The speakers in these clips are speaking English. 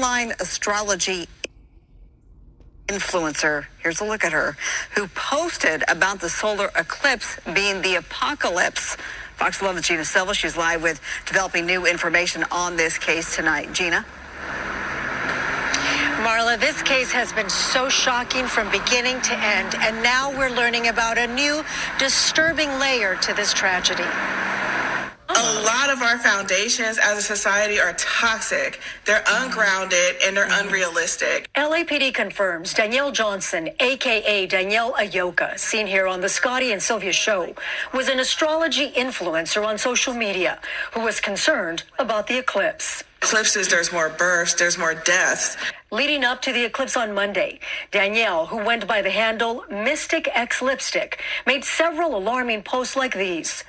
online astrology influencer, here's a look at her, who posted about the solar eclipse being the apocalypse. Fox 11's Gina Silva, she's live with developing new information on this case tonight. Gina? Marla, this case has been so shocking from beginning to end, and now we're learning about a new disturbing layer to this tragedy. A lot of our foundations as a society are toxic. They're ungrounded and they're unrealistic. LAPD confirms Danielle Johnson, a.k.a. Danielle Ayoka, seen here on the Scotty and Sylvia show, was an astrology influencer on social media who was concerned about the eclipse. Eclipses, there's more births, there's more deaths. Leading up to the eclipse on Monday, Danielle, who went by the handle Mystic X Lipstick, made several alarming posts like these.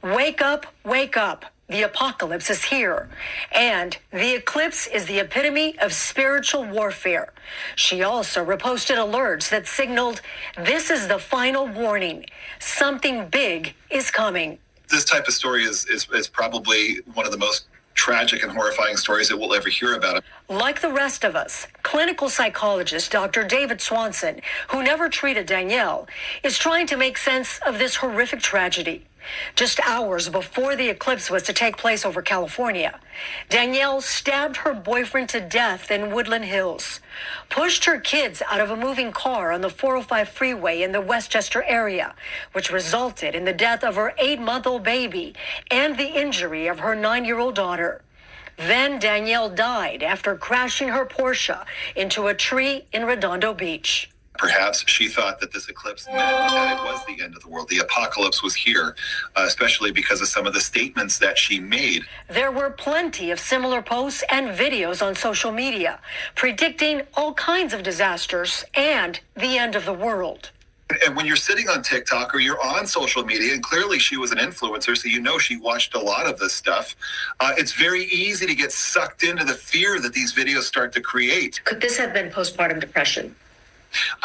Wake up, wake up. The apocalypse is here. And the eclipse is the epitome of spiritual warfare. She also reposted alerts that signaled this is the final warning. Something big is coming. This type of story is probably one of the most tragic and horrifying stories that we'll ever hear about. Like the rest of us, clinical psychologist Dr. David Swanson, who never treated Danielle, is trying to make sense of this horrific tragedy. Just hours before the eclipse was to take place over California, Danielle stabbed her boyfriend to death in Woodland Hills, pushed her kids out of a moving car on the 405 freeway in the Westchester area, which resulted in the death of her 8-month-old baby and the injury of her 9-year-old daughter. Then Danielle died after crashing her Porsche into a tree in Redondo Beach. Perhaps she thought that this eclipse meant that it was the end of the world. The apocalypse was here, especially because of some of the statements that she made. There were plenty of similar posts and videos on social media predicting all kinds of disasters and the end of the world. And when you're sitting on TikTok or you're on social media, and clearly she was an influencer, so you know she watched a lot of this stuff, it's very easy to get sucked into the fear that these videos start to create. Could this have been postpartum depression?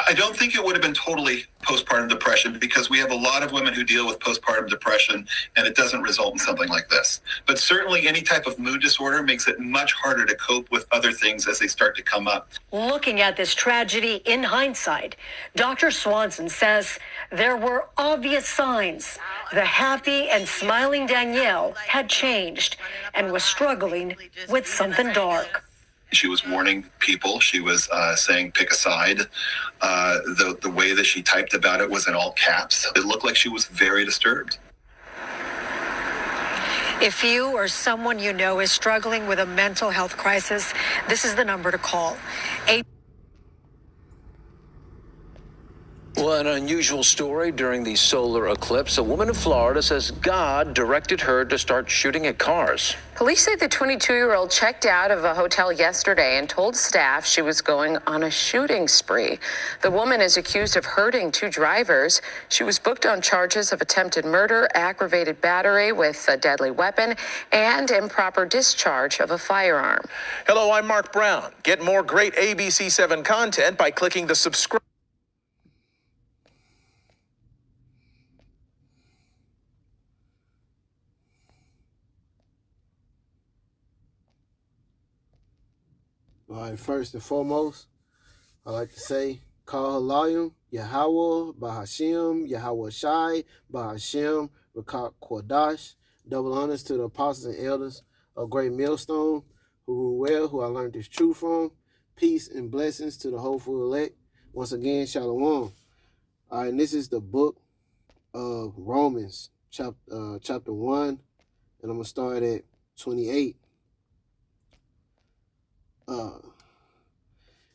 I don't think it would have been totally postpartum depression, because we have a lot of women who deal with postpartum depression and it doesn't result in something like this. But certainly any type of mood disorder makes it much harder to cope with other things as they start to come up. Looking at this tragedy in hindsight, Dr. Swanson says there were obvious signs. The happy and smiling Danielle had changed and was struggling with something dark. She was warning people. She was saying, pick a side. The way that she typed about it was in all caps. It looked like she was very disturbed. If you or someone you know is struggling with a mental health crisis, this is the number to call. Well, an unusual story during the solar eclipse. A woman in Florida says God directed her to start shooting at cars. Police say the 22-year-old checked out of a hotel yesterday and told staff she was going on a shooting spree. The woman is accused of hurting 2 drivers. She was booked on charges of attempted murder, aggravated battery with a deadly weapon, and improper discharge of a firearm. Hello, I'm Mark Brown. Get more great ABC7 content by clicking the subscribe. All right, first and foremost, I like to say, Kal Halayim, Yahweh, Bahashim, Yahweh Shai, Bahashim, Rakat Kodash. Double honors to the apostles and elders of Great Millstone, who rule well, who I learned this truth from. Peace and blessings to the hopeful elect. Once again, Shalom. All right, and this is the book of Romans, chapter 1, and I'm going to start at 28.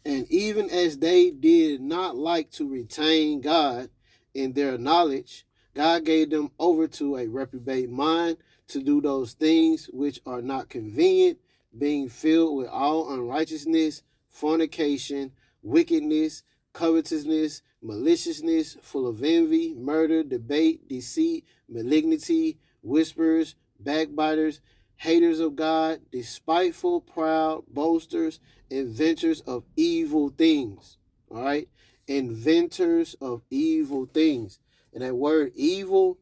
And even as they did not like to retain God in their knowledge, God gave them over to a reprobate mind to do those things which are not convenient, being filled with all unrighteousness, fornication, wickedness, covetousness, maliciousness, full of envy, murder, debate, deceit, malignity, whisperers, backbiters, haters of God, despiteful, proud, boasters, inventors of evil things. All right? Inventors of evil things. And that word evil,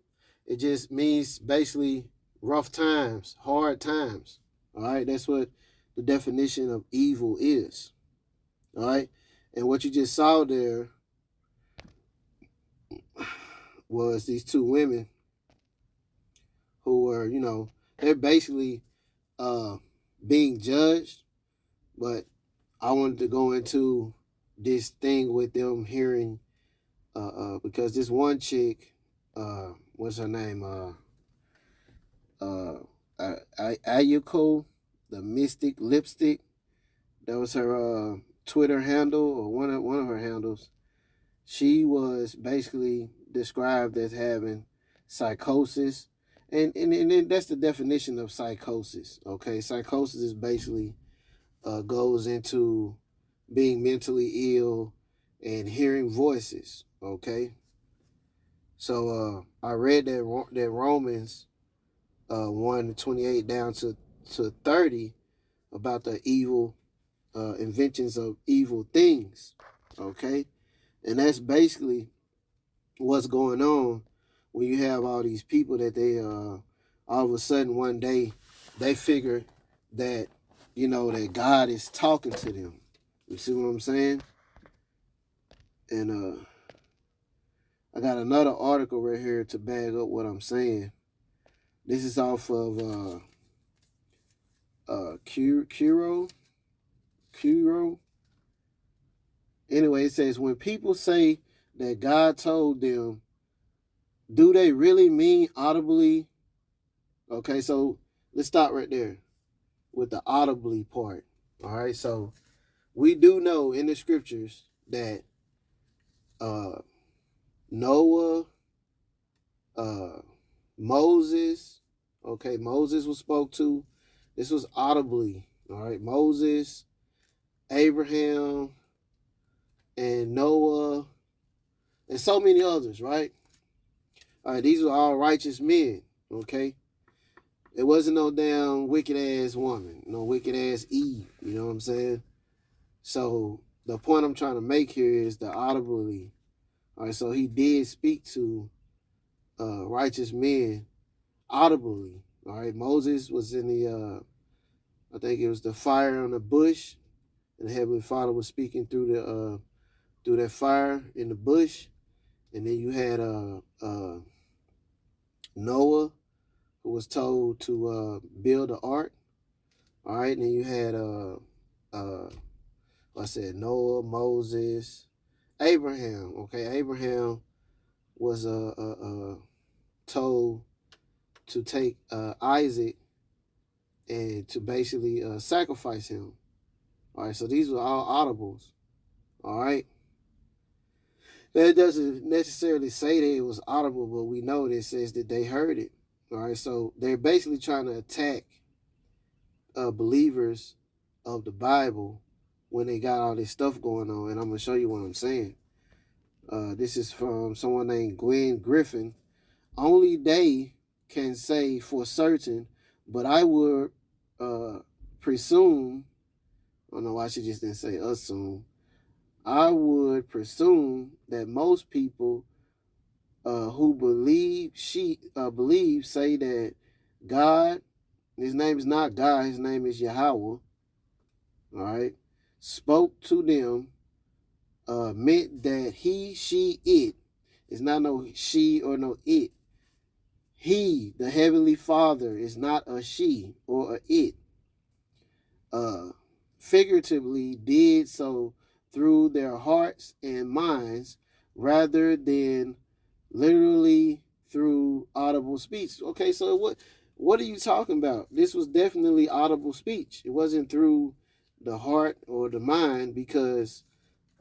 it just means basically rough times, hard times. All right? That's what the definition of evil is. All right. And what you just saw there was these two women who were, they're basically being judged. But I wanted to go into this thing with them hearing, because this one chick, what's her name? Ayuko, the Mystic Lipstick. That was her Twitter handle, or one of her handles. She was basically described as having psychosis, and that's the definition of psychosis. Okay, psychosis is basically goes into being mentally ill and hearing voices. Okay, so I read that Romans 1:28 down to 30 about the evil inventions of evil things. Okay, and that's basically what's going on when you have all these people that they all of a sudden one day they figure that that God is talking to them. You see what I'm saying? And I got another article right here to back up what I'm saying. This is off of Curo. Anyway, it says, when people say that God told them, do they really mean audibly? Okay, so let's stop right there with the audibly part. All right, so we do know in the scriptures that Noah, Moses, okay, Moses was spoke to. This was audibly. All right, Moses, Abraham, and Noah, and so many others, right? All right, these were all righteous men, okay? It wasn't no damn wicked ass woman, no wicked ass Eve, you know what I'm saying? So the point I'm trying to make here is the audibly. All right, so he did speak to righteous men audibly. All right, Moses was in the, I think it was the fire on the bush, and the Heavenly Father was speaking through that fire in the bush. And then you had Noah, who was told to build an ark. All right, and then you had I said Noah, Moses, Abraham. Okay, Abraham was told to take Isaac and to basically sacrifice him. All right, so these were all audibles. All right. That doesn't necessarily say that it was audible, but we know that it says that they heard it. All right, so they're basically trying to attack believers of the Bible when they got all this stuff going on, and I'm going to show you what I'm saying. This is from someone named Gwen Griffin. Only they can say for certain, but I would presume, I don't know why she just didn't say assume, I would presume that most people who believe say that God, his name is not God, his name is Yahweh, all right, spoke to them, meant that he, she, it. It's not no she or no it. He, the Heavenly Father, is not a she or a it. Figuratively did so through their hearts and minds rather than literally through audible speech. Okay, so what are you talking about? This was definitely audible speech. It wasn't through the heart or the mind, because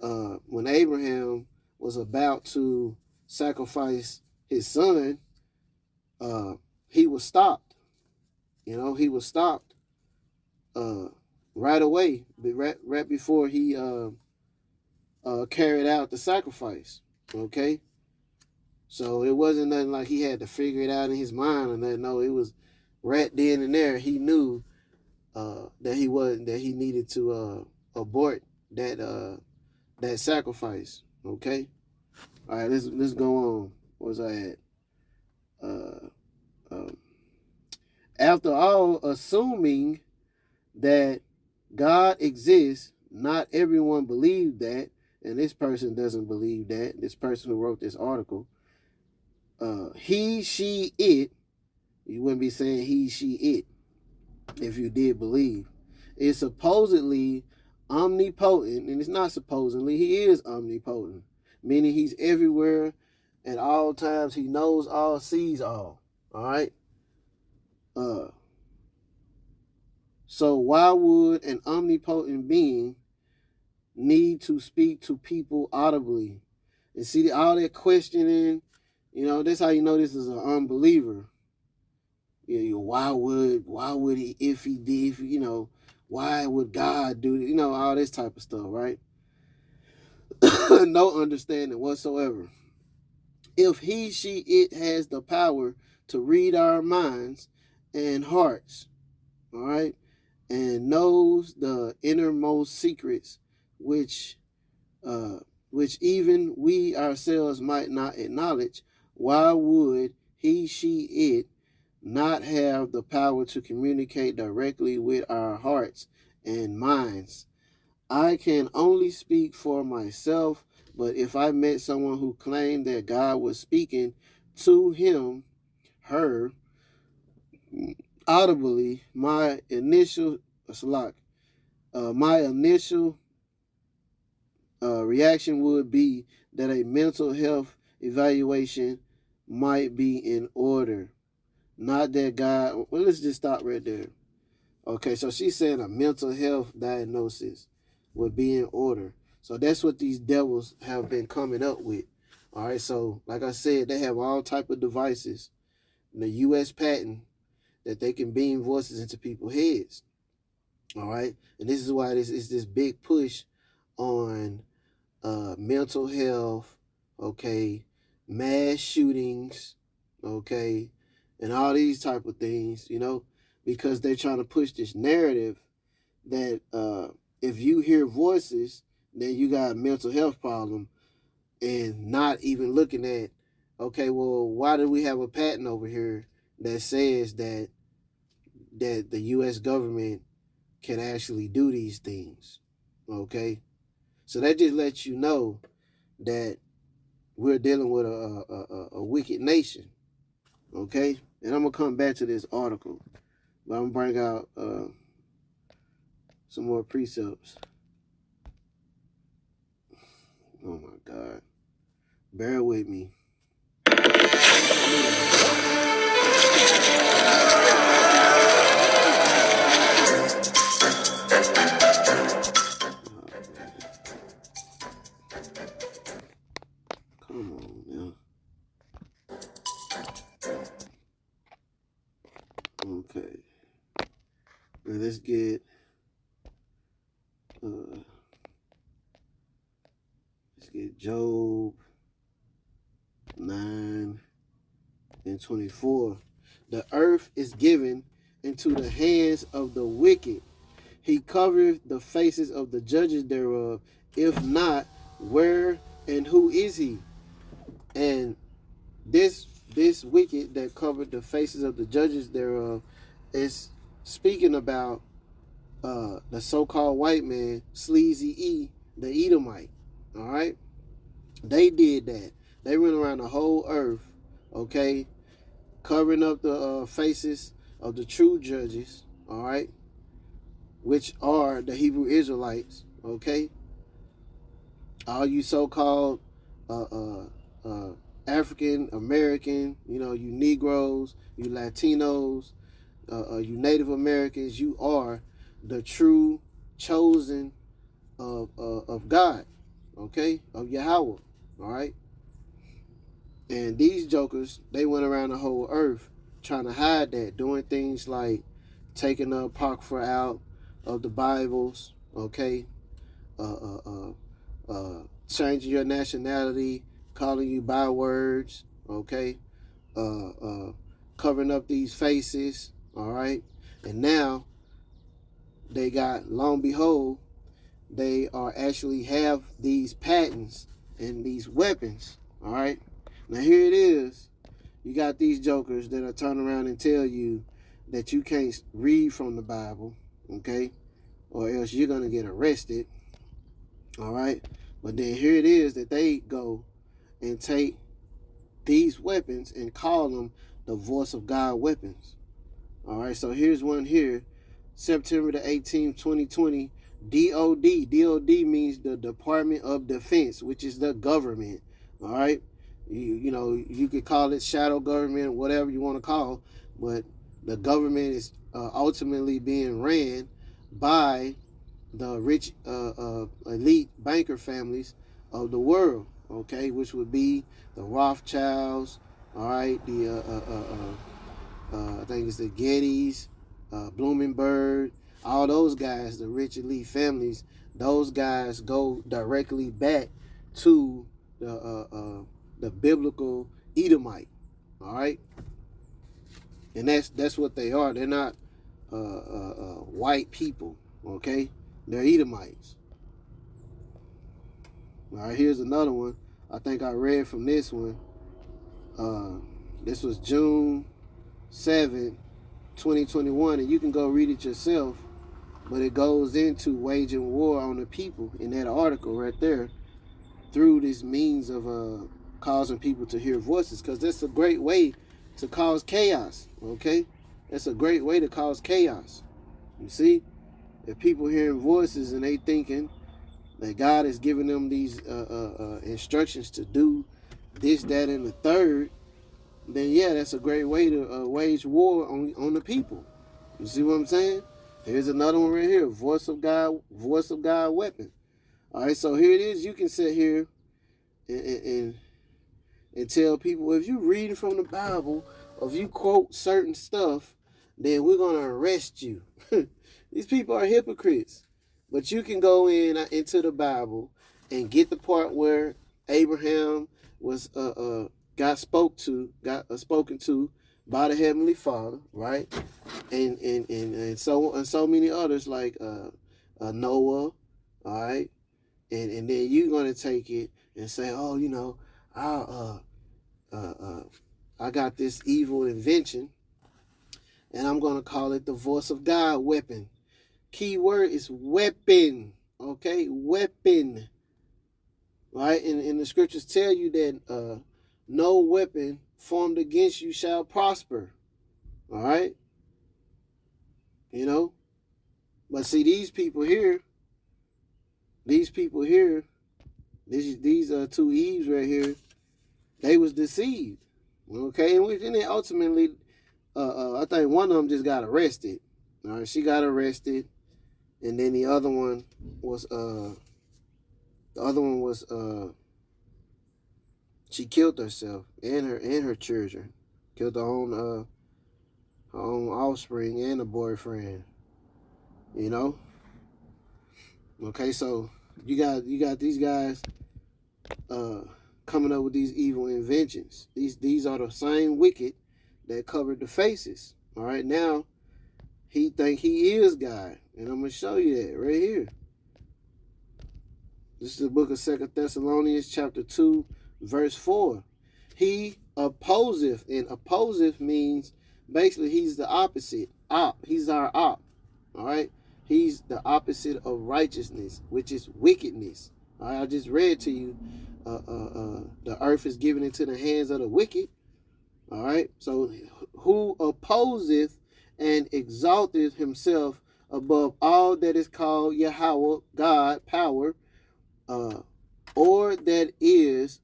when Abraham was about to sacrifice his son, he was stopped. He was stopped right away, right before he carried out the sacrifice. Okay, so it wasn't nothing like he had to figure it out in his mind or nothing. No, it was right then and there. He knew that he needed to abort that sacrifice. Okay, all right. Let's go on. Where was I at? After all, assuming that God exists. Not everyone believed that, and this person doesn't believe that. This person who wrote this article, he, she, it. You wouldn't be saying he, she, it if you did believe. It's supposedly omnipotent, and it's not supposedly. He is omnipotent, meaning he's everywhere at all times. He knows all, sees all. All right. So why would an omnipotent being need to speak to people audibly? And see all that questioning, that's how you know this is an unbeliever. Why would he, if he did, why would God do it? All this type of stuff, right? No understanding whatsoever. If he, she, it has the power to read our minds and hearts, all right, and knows the innermost secrets, which even we ourselves might not acknowledge, why would he, she, it not have the power to communicate directly with our hearts and minds? I can only speak for myself, but if I met someone who claimed that God was speaking to him, her, audibly, my initial reaction would be that a mental health evaluation might be in order. Not that God, well, let's just stop right there. Okay, so she's saying a mental health diagnosis would be in order. So that's what these devils have been coming up with. All right, so like I said, they have all type of devices, the U.S. patent, that they can beam voices into people's heads. All right, and this is why this is this big push on mental health, okay, mass shootings, okay, and all these type of things, because they're trying to push this narrative that if you hear voices, then you got a mental health problem, and not even looking at, okay, well, why do we have a patent over here that says that the U.S. government can actually do these things, okay? So that just lets you know that we're dealing with a wicked nation, okay? And I'm going to come back to this article, but I'm going to bring out some more precepts. Oh, my God. Bear with me. Come on now. Okay. Now let's get Job 9:24. The earth is given into the hands of the wicked. He covereth the faces of the judges thereof. If not, where and who is he? And this wicked that covered the faces of the judges thereof is speaking about the so-called white man, Sleazy E, the Edomite. All right, they did that. They went around the whole earth, okay, covering up the faces of the true judges. All right, which are the Hebrew Israelites. Okay, all you so-called African American, you Negroes, you Latinos, you Native Americans, you are the true chosen of God, okay, of Yahweh, all right? And these jokers, they went around the whole earth trying to hide that, doing things like taking the Apocrypha out of the Bibles, okay, changing your nationality, calling you bywords, okay, covering up these faces, all right? And now they got, lo and behold, they are actually have these patents and these weapons, all right? Now here it is. You got these jokers that are turning around and tell you that you can't read from the Bible, okay? or else you're going to get arrested. All right. But then here it is that they go and take these weapons and call them the voice of God weapons. All right. So here's one here. September the 18th, 2020. DOD. DOD means the Department of Defense, which is the government. All right. You know, you could call it shadow government, whatever you want to call, but the government is ultimately being ran by the rich elite banker families of the world, okay, which would be the Rothschilds, all right, the I think it's the Gettys, Blumenberg, all those guys, the rich elite families. Those guys go directly back to the biblical Edomite, all right, and that's what they are. They're not white people, okay. They're Edomites. All right, here's another one. I think I read from this one. This was June 7, 2021, and you can go read it yourself. But it goes into waging war on the people in that article right there through this means of causing people to hear voices, because that's a great way to cause chaos, okay? That's a great way to cause chaos. You see? If people hearing voices and they thinking that God is giving them these instructions to do this, that, and the third, then yeah, that's a great way to wage war on the people. You see what I'm saying? Here's another one right here. Voice of God weapon. All right, so here it is. You can sit here and tell people, if you reading from the Bible, or if you quote certain stuff, then we're going to arrest you. These people are hypocrites. But you can go into the Bible and get the part where Abraham was got spoken to by the Heavenly Father, right? And so many others like Noah, all right? And then you're gonna take it and say, oh, you know, I got this evil invention, and I'm gonna call it the voice of God weapon. Key word is weapon, okay? Weapon, right? And the scriptures tell you that no weapon formed against you shall prosper, all right? You know? But see, these people here, these two Eves right here, they was deceived, okay? And then ultimately, I think one of them just got arrested. All right, she got arrested. And then the other one was she killed herself and her children, killed her own offspring and a boyfriend. You know. Okay, so you got these guys coming up with these evil inventions. These are the same wicked that covered the faces. All right, now he think he is God. And I'm going to show you that right here. This is the book of 2 Thessalonians chapter 2, verse 4. He opposeth, and opposeth means basically he's the opposite. He's our op. All right? He's the opposite of righteousness, which is wickedness. All right? I just read to you, the earth is given into the hands of the wicked. All right? So who opposeth and exalteth himself above all that is called Yahweh, God, power, or that is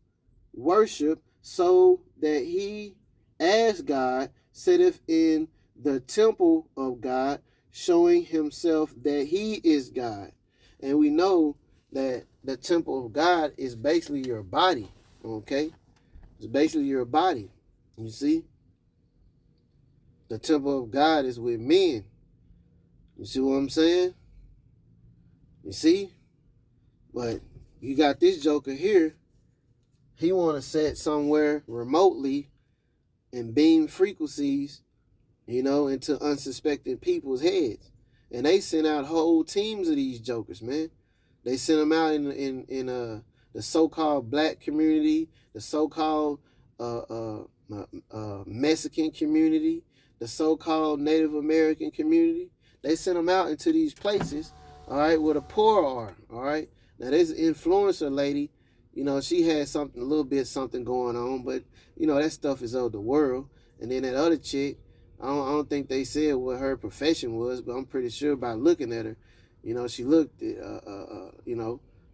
worship, so that he, as God, sitteth in the temple of God, showing himself that he is God. And we know that the temple of God is basically your body, okay? It's basically your body, you see? The temple of God is with men. You see what I'm saying? You see? But you got this joker here. He want to set somewhere remotely and beam frequencies, you know, into unsuspecting people's heads. And they sent out whole teams of these jokers, man. They sent them out in the so-called black community, the so-called Mexican community, the so-called Native American community. They sent them out into these places all right, where the poor are, all right. Now this influencer lady, she had something, a little bit something going on, but that stuff is of the world. And then that other chick, I don't think they said what her profession was, but I'm pretty sure by looking at her, she looked,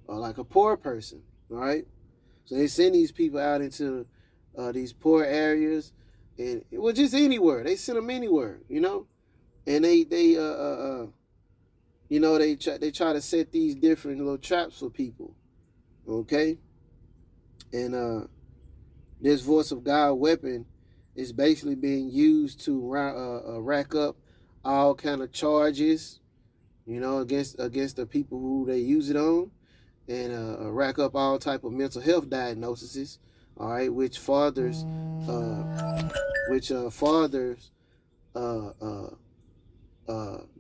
like a poor person, all right. So they send these people out into these poor areas, and well, just anywhere. They send them anywhere, and they try to set these different little traps for people, okay? And this voice of God weapon is basically being used to rack up all kind of charges, against the people who they use it on, and rack up all type of mental health diagnoses, all right, which fathers the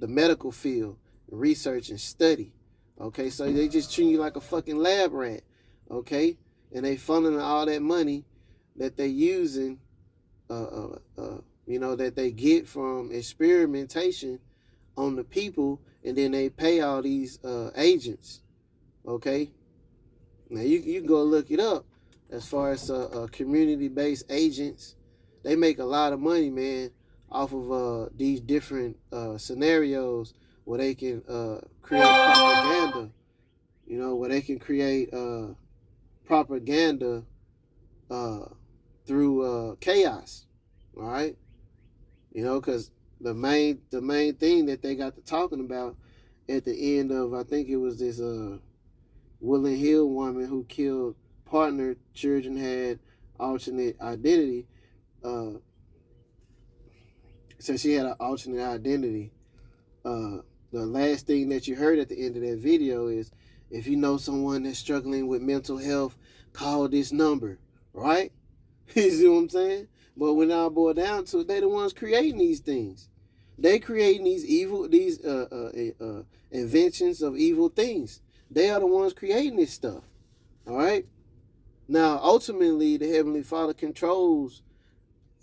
medical field, research and study. Okay, so they just treat you like a fucking lab rat. Okay, and they funneling all that money that they using, that they get from experimentation on the people, and then they pay all these agents. Okay, now you can go look it up. As far as community-based agents, they make a lot of money, man, off of these different scenarios where they can create propaganda, where they can create propaganda through chaos, all right? Because the main thing that they got to talking about at the end of, I think it was this Woodland Hill woman who killed partner, children, had alternate identity. So she had an alternate identity. The last thing that you heard at the end of that video is, if you know someone that's struggling with mental health, call this number, right? You see what I'm saying? But when I boil down to it, they the ones creating these things. They creating these inventions of evil things. They are the ones creating this stuff. All right? Now, ultimately, the Heavenly Father controls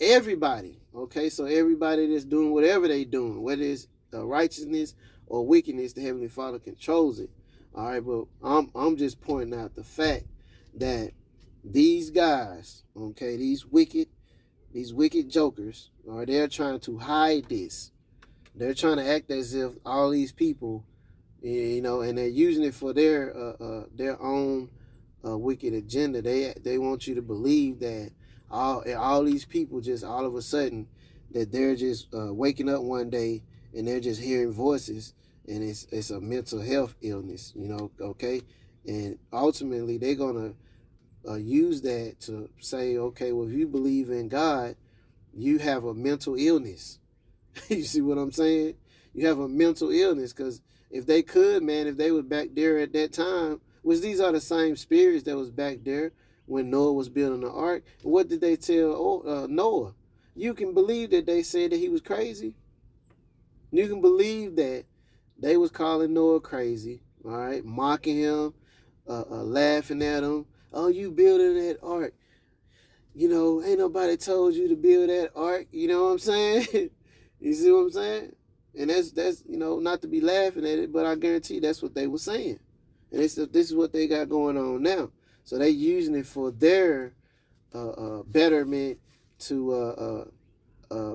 everybody. Okay? So everybody that's doing whatever they doing, whether it's righteousness or wickedness, the Heavenly Father controls it. All right? But I'm just pointing out the fact that these guys, okay, these wicked jokers, all right, they're trying to hide this. They're trying to act as if all these people, and they're using it for their own wicked agenda. They want you to believe that all these people just all of a sudden that they're just waking up one day and they're just hearing voices, and it's a mental health illness, okay? And ultimately they're gonna use that to say, okay, well, if you believe in God, you have a mental illness. You see what I'm saying? You have a mental illness, because if they could, man, if they were back there at that time, which these are the same spirits that was back there when Noah was building the ark. What did they tell Noah? You can believe that they said that he was crazy. You can believe that they was calling Noah crazy, all right, mocking him, laughing at him. Oh, you building that ark. Ain't nobody told you to build that ark. You know what I'm saying? You see what I'm saying? And that's not to be laughing at it, but I guarantee that's what they were saying. And this is what they got going on now. So they using it for their betterment to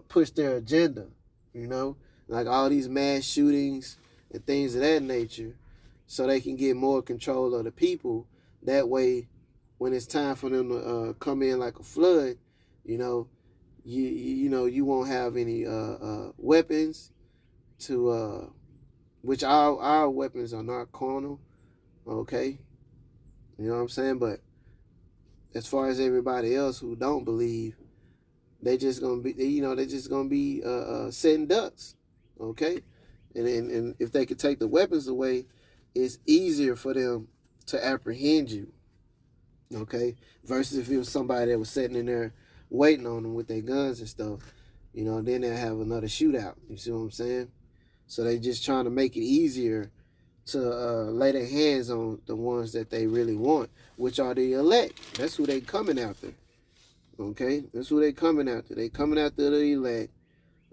push their agenda, like all these mass shootings and things of that nature, so they can get more control of the people. That way, when it's time for them to come in like a flood, you won't have any weapons to which our weapons are not carnal, okay? You know what I'm saying? But as far as everybody else who don't believe, they just gonna be setting ducks, okay? And if they could take the weapons away, it's easier for them to apprehend you, okay? Versus if it was somebody that was sitting in there waiting on them with their guns and stuff, then they'll have another shootout. You see what I'm saying? So they just trying to make it easier to lay their hands on the ones that they really want, which are the elect. That's who they coming after. Okay? That's who they coming after. They coming after the elect,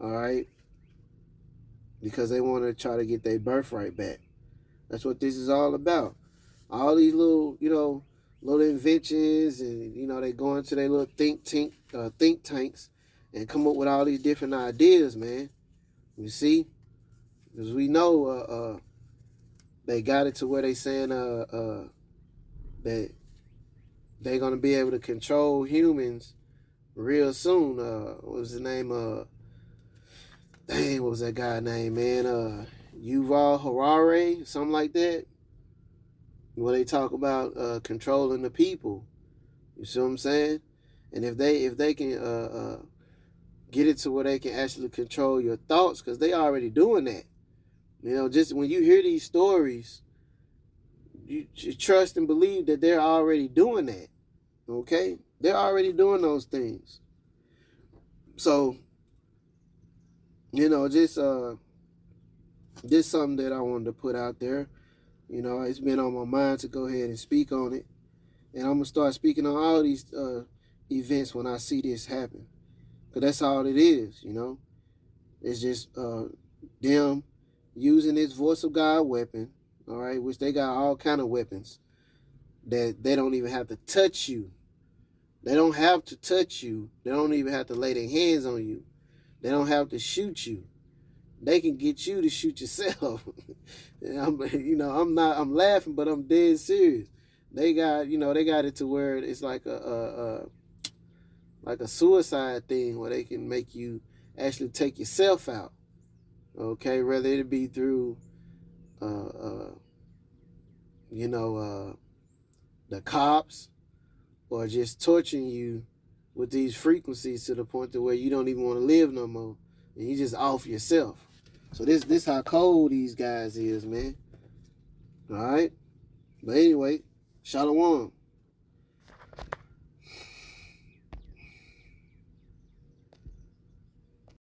all right? Because they want to try to get their birthright back. That's what this is all about. All these little, little inventions, and they go into their little think tanks and come up with all these different ideas, man. You see, because we know they got it to where they saying that they're gonna be able to control humans real soon. What was his name? What was that guy name, man? Yuval Harari, something like that. Where they talk about controlling the people. You see what I'm saying? And if they can get it to where they can actually control your thoughts, because they already doing that. Just when you hear these stories, you trust and believe that they're already doing that. Okay? They're already doing those things. So, just something that I wanted to put out there. It's been on my mind to go ahead and speak on it. And I'm going to start speaking on all these events when I see this happen. Because that's all it is, It's just them using this voice of God weapon, all right, which they got all kind of weapons that they don't even have to touch you. They don't have to touch you. They don't even have to lay their hands on you. They don't have to shoot you. They can get you to shoot yourself. I'm laughing, but I'm dead serious. They got it to where it's like a suicide thing where they can make you actually take yourself out. Okay, whether it be through the cops, or just torturing you with these frequencies to the point to where you don't even want to live no more, and you just off yourself. So this how cold these guys is, man. All right, but anyway, Shalom.